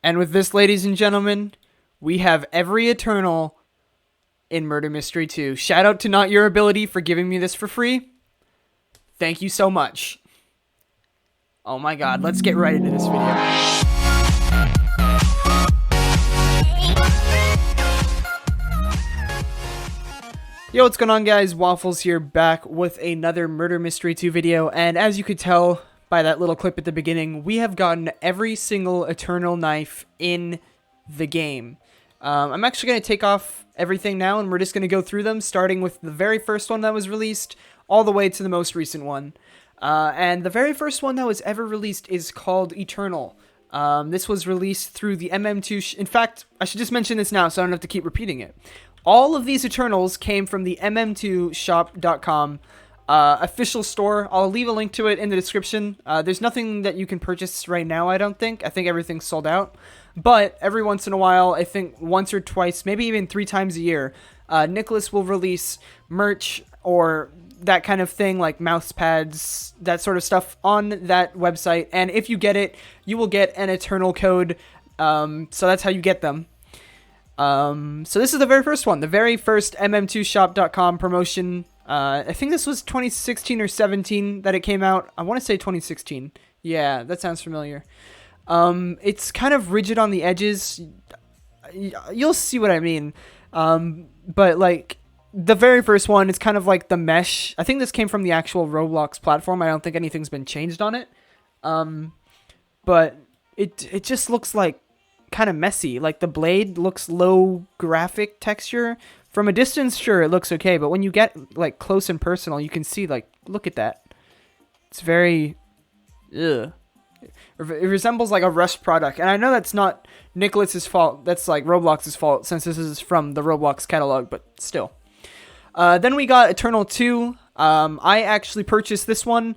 And with this, ladies and gentlemen, we have every Eternal in Murder Mystery 2. Shout out to Not Your Ability for giving me this for free. Thank you so much. Oh my god, let's get right into this video. Yo, what's going on, guys? Waffles here, back with another Murder Mystery 2 video, and as you could tell by that little clip at the beginning, we have gotten every single Eternal knife in the game. I'm actually going to take off everything now, and we're just going to go through them, starting with the very first one that was released, all the way to the most recent one. And the very first one that was ever released is called Eternal. This was released through the MM2... In fact, I should just mention this now so I don't have to keep repeating it. All of these Eternals came from the MM2shop.com official store. I'll leave a link to it in the description. There's nothing that you can purchase right now, I don't think. I think everything's sold out. But every once in a while, I think once or twice, maybe even 3 times a year, Nicholas will release merch or that kind of thing, like mouse pads, that sort of stuff on that website. And if you get it, you will get an Eternal code. So that's how you get them. So this is the very first one, the very first MM2shop.com promotion. I think this was 2016 or 17 that it came out. I want to say 2016. Yeah, that sounds familiar. It's kind of rigid on the edges. You'll see what I mean. But like the very first one, it's kind of like the mesh. I think this came from the actual Roblox platform. I don't think anything's been changed on it. But it just looks like kind of messy. Like the blade looks low graphic texture. From a distance, sure, it looks okay, but when you get like close and personal, you can see, like, look at that. It's very ugh. It resembles like a rushed product, and I know that's not Nicholas's fault. That's like Roblox's fault, since this is from the Roblox catalog, but still. Then we got Eternal 2. I actually purchased this one.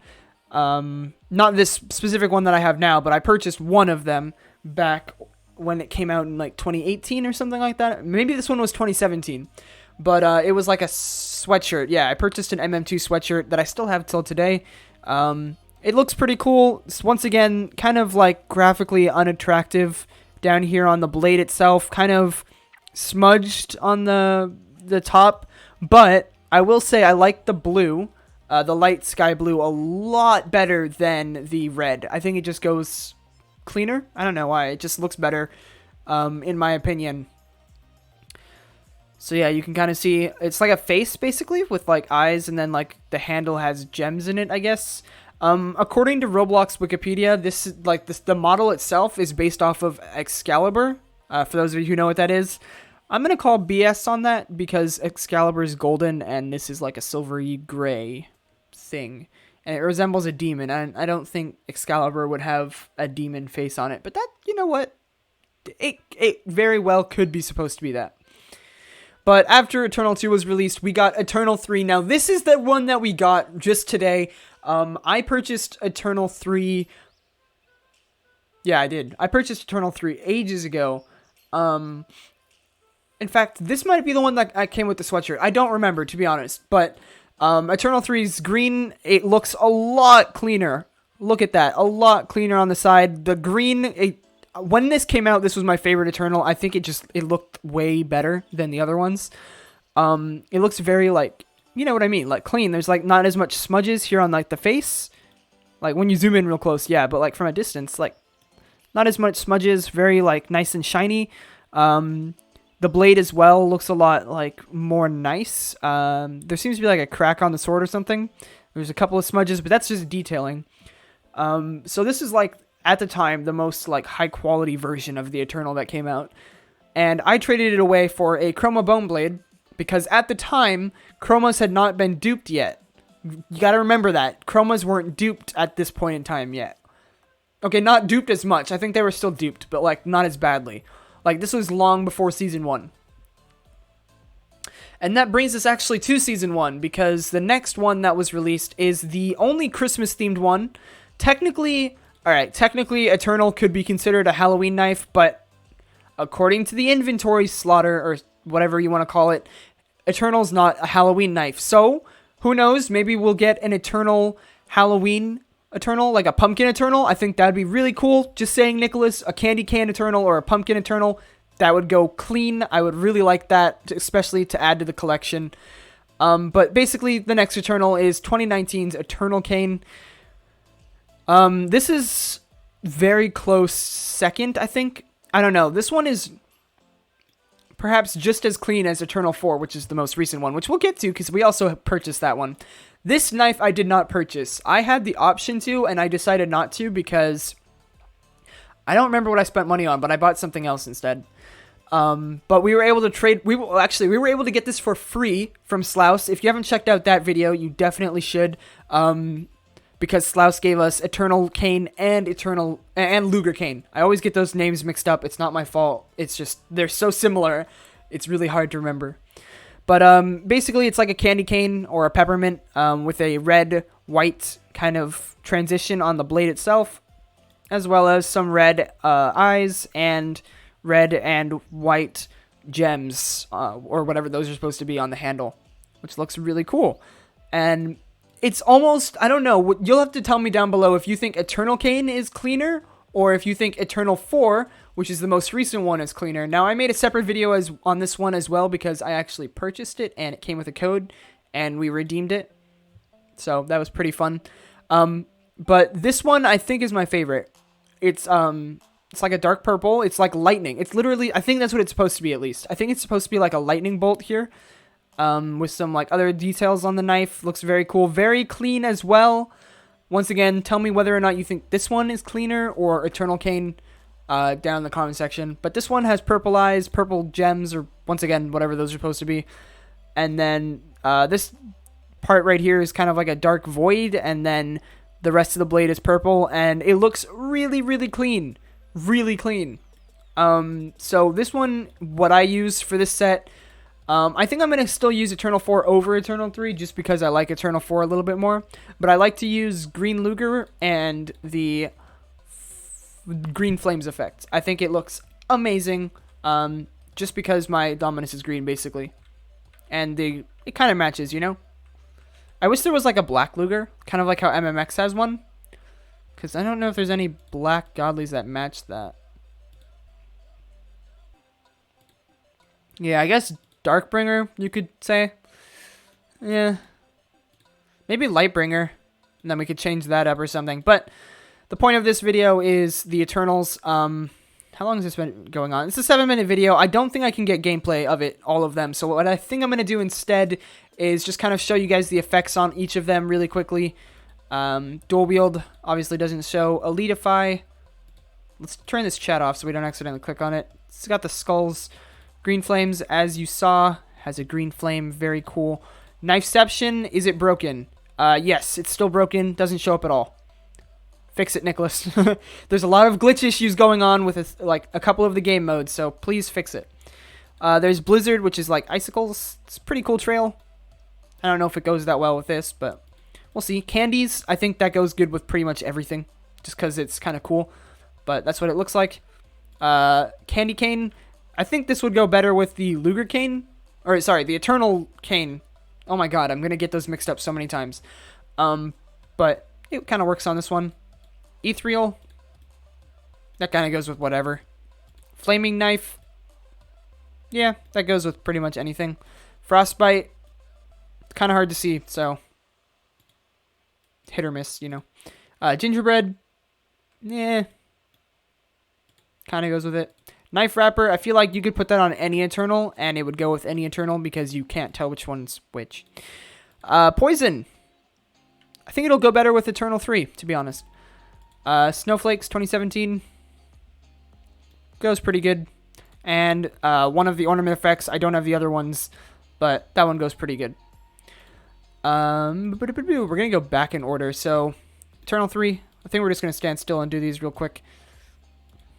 Not this specific one that I have now, but I purchased one of them back when it came out in like 2018 or something like that. Maybe this one was 2017, but it was like a sweatshirt. Yeah, I purchased an MM2 sweatshirt that I still have till today. It looks pretty cool. It's, once again, kind of like graphically unattractive down here on the blade itself, kind of smudged on the top, but I will say I like the blue, the light sky blue, a lot better than the red. I think it just goes cleaner. I don't know why. It just looks better, in my opinion. So yeah, you can kind of see it's like a face basically with like eyes, and then like the handle has gems in it, I guess. According to Roblox Wikipedia, this is like the model itself is based off of Excalibur. For those of you who know what that is, I'm gonna call BS on that because Excalibur is golden and this is like a silvery gray thing. And it resembles a demon. I don't think Excalibur would have a demon face on it. But that, you know what? It very well could be supposed to be that. But after Eternal 2 was released, we got Eternal 3. Now, this is the one that we got just today. I purchased Eternal 3. Yeah, I did. I purchased Eternal 3 ages ago. In fact, this might be the one that came with the sweatshirt. I don't remember, to be honest. But Eternal 3's green, it looks a lot cleaner. Look at that. A lot cleaner on the side. The green, when this came out, this was my favorite Eternal. I think it looked way better than the other ones. It looks very, like, you know what I mean? Like, clean. There's, like, not as much smudges here on, like, the face. Like, when you zoom in real close, yeah. But, like, from a distance, like, not as much smudges. Very, like, nice and shiny. The blade as well looks a lot, like, more nice. There seems to be, like, a crack on the sword or something. There's a couple of smudges, but that's just detailing. So this is, like, at the time, the most, like, high-quality version of the Eternal that came out. And I traded it away for a Chroma Bone Blade, because at the time, Chromas had not been duped yet. You gotta remember that. Chromas weren't duped at this point in time yet. Okay, not duped as much. I think they were still duped, but, like, not as badly. Like, this was long before Season 1. And that brings us actually to Season 1, because the next one that was released is the only Christmas-themed one. Technically, alright, technically Eternal could be considered a Halloween knife, but according to the inventory slaughter, or whatever you want to call it, Eternal's not a Halloween knife. So, who knows, maybe we'll get an Eternal Halloween Eternal, like a pumpkin Eternal. I think that'd be really cool. Just saying, Nicholas, a candy cane Eternal or a pumpkin Eternal, that would go clean. I would really like that, especially to add to the collection. But basically, the next Eternal is 2019's Eternal Cane. This is very close second, I think. I don't know. This one is perhaps just as clean as Eternal 4, which is the most recent one, which we'll get to because we also purchased that one. This knife I did not purchase. I had the option to, and I decided not to because I don't remember what I spent money on, but I bought something else instead. But we were able to trade. We were able to get this for free from Slouse. If you haven't checked out that video, you definitely should. Because Slouse gave us Eternal Cane and Luger Cane. I always get those names mixed up. It's not my fault. It's just they're so similar. It's really hard to remember. But basically, it's like a candy cane or a peppermint with a red-white kind of transition on the blade itself, as well as some red eyes and red and white gems or whatever those are supposed to be on the handle, which looks really cool. And it's almost, I don't know, you'll have to tell me down below if you think Eternal Cane is cleaner or if you think Eternal 4, which is the most recent one, is cleaner. Now, I made a separate video on this one as well because I actually purchased it and it came with a code and we redeemed it. So that was pretty fun. But this one I think is my favorite. It's like a dark purple. It's like lightning. It's literally, I think that's what it's supposed to be at least. I think it's supposed to be like a lightning bolt here. With some like other details on the knife. Looks very cool. Very clean as well. Once again, tell me whether or not you think this one is cleaner or Eternal Cane down in the comment section. But this one has purple eyes, purple gems, or once again, whatever those are supposed to be. And then this part right here is kind of like a dark void, and then the rest of the blade is purple, and it looks really, really clean. Really clean. So this one, what I use for this set, I think I'm going to still use Eternal 4 over Eternal 3 just because I like Eternal 4 a little bit more. But I like to use Green Luger and the Green Flames effect. I think it looks amazing just because my Dominus is green basically. And it kind of matches, you know? I wish there was like a black Luger, kind of like how MMX has one. Because I don't know if there's any black Godlies that match that. Yeah, I guess Darkbringer, you could say. Yeah. Maybe Lightbringer. And then we could change that up or something. But the point of this video is the Eternals. How long has this been going on? It's a 7-minute video. I don't think I can get gameplay of it, all of them. So what I think I'm going to do instead is just kind of show you guys the effects on each of them really quickly. Dual wield obviously doesn't show. Elitify. Let's turn this chat off so we don't accidentally click on it. It's got the skulls. Green Flames, as you saw, has a green flame. Very cool. Knifeception, is it broken? Yes, it's still broken. Doesn't show up at all. Fix it, Nicholas. There's a lot of glitch issues going on with like a couple of the game modes, so please fix it. There's Blizzard, which is like icicles. It's a pretty cool trail. I don't know if it goes that well with this, but we'll see. Candies, I think that goes good with pretty much everything, just because it's kind of cool. But that's what it looks like. Candy Cane, I think this would go better with the Luger Cane. Or, sorry, the Eternal Cane. Oh my god, I'm going to get those mixed up so many times. But it kind of works on this one. Ethereal. That kind of goes with whatever. Flaming Knife. Yeah, that goes with pretty much anything. Frostbite. Kind of hard to see, so hit or miss, you know. Gingerbread. Yeah. Kind of goes with it. Knife Wrapper, I feel like you could put that on any Eternal, and it would go with any Eternal because you can't tell which one's which. Poison. I think it'll go better with Eternal 3, to be honest. Snowflakes 2017. Goes pretty good. And one of the ornament effects, I don't have the other ones, but that one goes pretty good. We're going to go back in order. So, Eternal 3. I think we're just going to stand still and do these real quick.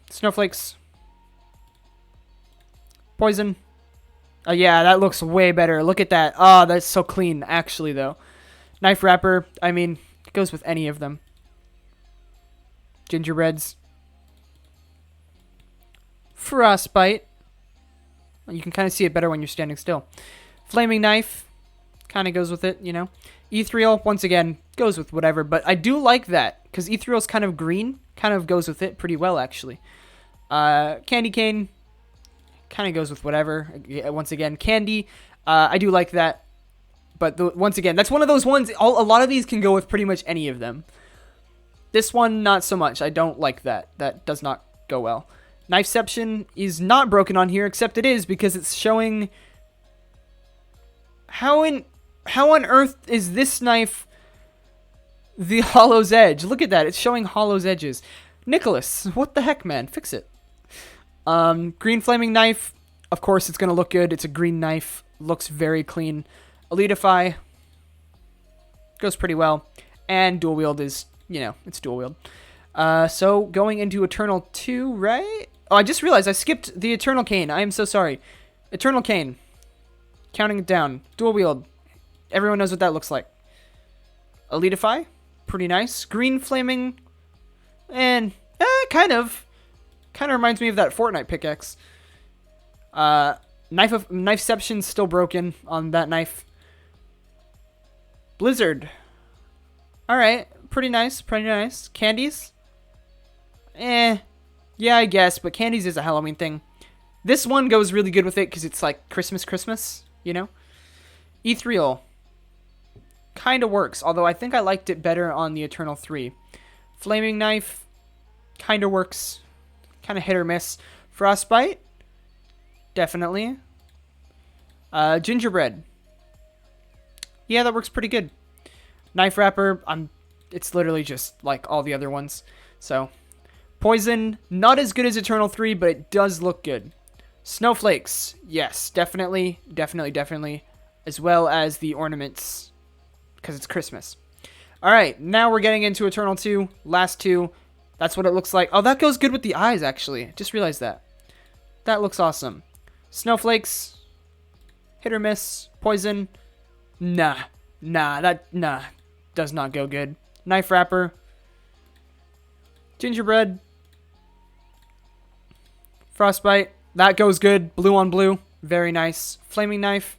Snowflakes. Poison. Oh, yeah, that looks way better. Look at that. Oh, that's so clean, actually, though. Knife Wrapper. I mean, it goes with any of them. Gingerbreads. Frostbite. You can kind of see it better when you're standing still. Flaming Knife. Kind of goes with it, you know. Ethereal, once again, goes with whatever, but I do like that, because Ethereal's kind of green, kind of goes with it pretty well, actually. Candy Cane, kind of goes with whatever, once again. Candy, I do like that, but once again, that's one of those ones, a lot of these can go with pretty much any of them. This one, not so much. I don't like that. That does not go well. Knifeception is not broken on here, except it is, because it's showing... How on earth is this knife the hollow's edge? Look at that. It's showing hollow's edges. Nicholas, what the heck, man? Fix it. Green flaming knife. Of course, it's going to look good. It's a green knife. Looks very clean. Elitify. Goes pretty well. And dual wield is, you know, it's dual wield. So going into Eternal 2, right? Oh, I just realized I skipped the Eternal Cane. I am so sorry. Eternal Cane. Counting it down. Dual wield. Everyone knows what that looks like. Elitify. Pretty nice. Green flaming. And, kind of. Kind of reminds me of that Fortnite pickaxe. Knifeception's still broken on that knife. Blizzard. Alright. Pretty nice. Pretty nice. Candies. Yeah, I guess. But Candies is a Halloween thing. This one goes really good with it because it's like Christmas, you know? Ethereal. Kind of works, although I think I liked it better on the Eternal 3. Flaming Knife. Kind of works. Kind of hit or miss. Frostbite. Definitely. Gingerbread. Yeah, that works pretty good. Knife Wrapper. It's literally just like all the other ones. So, Poison. Not as good as Eternal 3, but it does look good. Snowflakes. Yes, definitely. As well as the ornaments, because it's Christmas. Alright, now we're getting into Eternal 2. Last two. That's what it looks like. Oh, that goes good with the eyes, actually. Just realized that. That looks awesome. Snowflakes. Hit or miss. Poison. Nah. Does not go good. Knife Wrapper. Gingerbread. Frostbite. That goes good. Blue on blue. Very nice. Flaming Knife.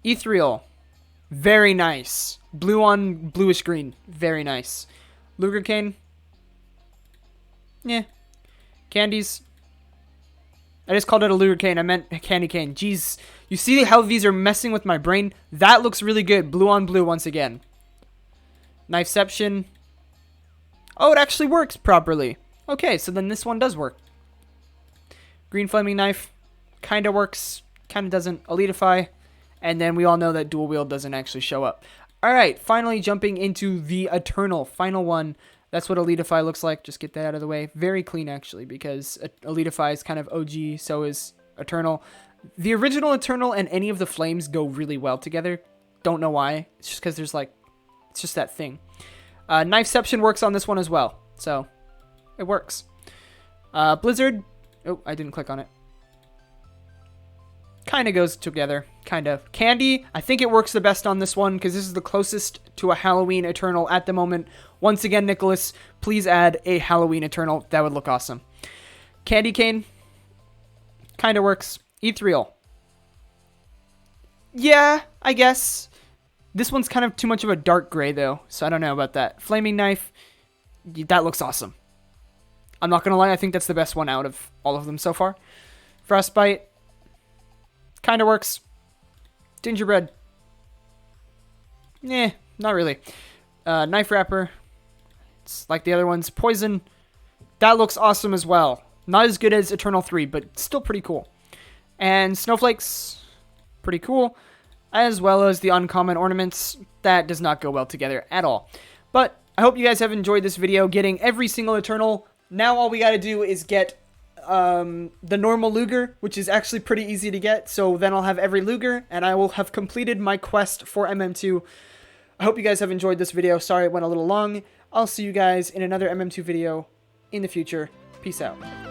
Ethereal. Very nice. Blue on bluish green. Very nice. Luger Cane. Candies. I just called it a Luger Cane. I meant Candy Cane. Jeez. You see how these are messing with my brain? That looks really good. Blue on blue once again. Knifeception. Oh, it actually works properly. Okay, so then this one does work. Green Flaming Knife. Kinda works. Kinda doesn't. Elitify. And then we all know that dual wield doesn't actually show up. Alright, finally jumping into the Eternal. Final one. That's what Elitify looks like. Just get that out of the way. Very clean, actually, because Elitify is kind of OG, so is Eternal. The original Eternal and any of the flames go really well together. Don't know why. It's just because there's like... It's just that thing. Knifeception works on this one as well. So, it works. Blizzard. Oh, I didn't click on it. Kind of goes together. Kind of. Candy. I think it works the best on this one because this is the closest to a Halloween Eternal at the moment. Once again, Nicholas, please add a Halloween Eternal. That would look awesome. Candy Cane. Kind of works. Ethereal. Yeah, I guess. This one's kind of too much of a dark gray, though, so I don't know about that. Flaming Knife. That looks awesome. I'm not going to lie, I think that's the best one out of all of them so far. Frostbite. Kind of works. Gingerbread. Not really. Knife Wrapper. It's like the other ones. Poison. That looks awesome as well. Not as good as Eternal 3, but still pretty cool. And Snowflakes. Pretty cool. As well as the uncommon ornaments. That does not go well together at all. But I hope you guys have enjoyed this video, getting every single Eternal. Now all we gotta do is get the normal Luger, which is actually pretty easy to get. So then I'll have every Luger, and I will have completed my quest for MM2. I hope you guys have enjoyed this video. Sorry it went a little long. I'll see you guys in another MM2 video in the future. Peace out.